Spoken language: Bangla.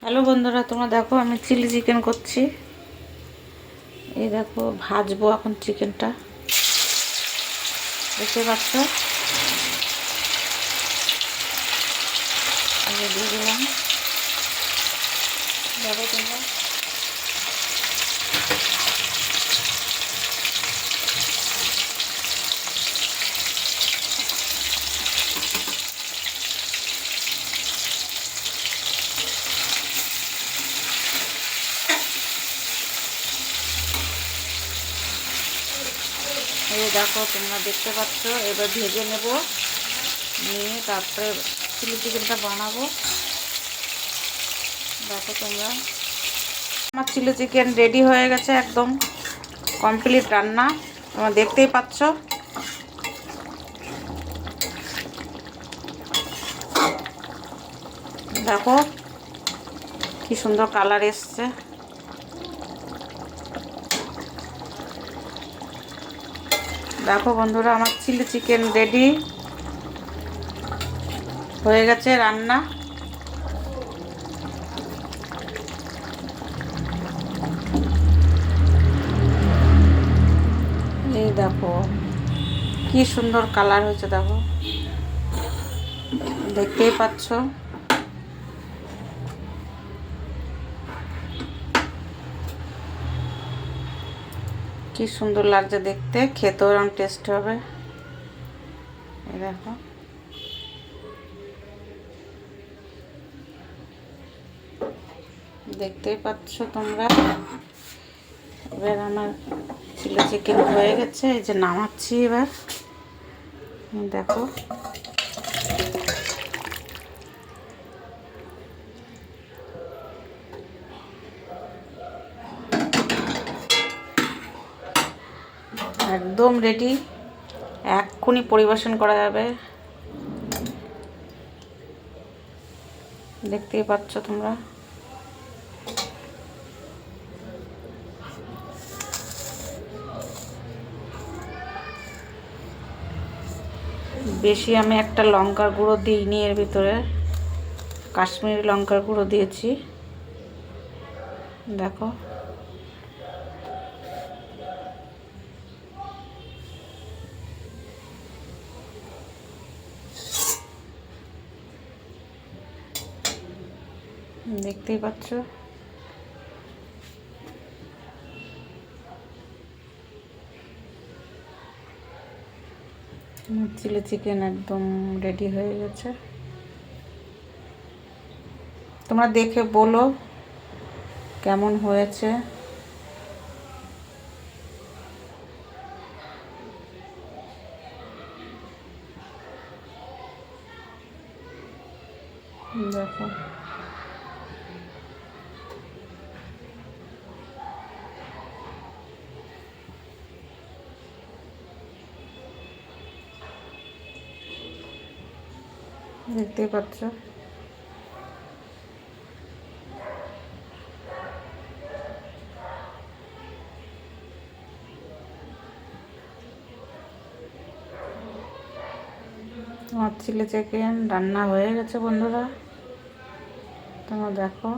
হ্যালো বন্ধুরা, তোমরা দেখো আমি চিলি চিকেন করছি। এই দেখো ভাজবো এখন চিকেনটা, দেখতে পাচ্ছ। দিয়ে দিলাম, দেখো তোমরা। এই দেখো তোমরা দেখতে পাচ্ছ, এবার ভেজে নেব, নিয়ে তারপরে চিলি চিকেনটা বানাবো। দেখো তোমরা, আমার চিলি চিকেন রেডি হয়ে গেছে, একদম কমপ্লিট রান্না, তোমরা দেখতেই পাচ্ছ। দেখো কি সুন্দর কালার এসছে। দেখো বন্ধুরা, আমার চিলি চিকেন রেডি হয়ে গেছে রান্না। এই দেখো কি সুন্দর কালার হয়েছে, দেখো দেখতেই পাচ্ছ। কি সুন্দর লাগছে দেখতে, খেতেও এরকম টেস্ট হবে। এই দেখো, দেখতেই পাচ্ছ তোমরা। এবার আমার চিলি চিকেন হয়ে গেছে, এই যে নামাচ্ছি এবার। দেখো একদম রেডি, এক্ষুনি পরিবেশন করা যাবে। দেখতেই পাচ্ছ তোমরা। বেশি আমি একটা লঙ্কার গুঁড়ো দিইনি, এর ভিতরে কাশ্মীরি লঙ্কার গুঁড়ো দিয়েছি। দেখো দেখতেই পাচ্ছ। চিলি চিকেন একদম রেডি হয়ে গেছে। তোমরা দেখে বলো কেমন হয়েছে। দেখো দেখতেই পাচ্ছ। আমার চিলি চিকেন রান্না হয়ে গেছে বন্ধুরা, তোমরা দেখো।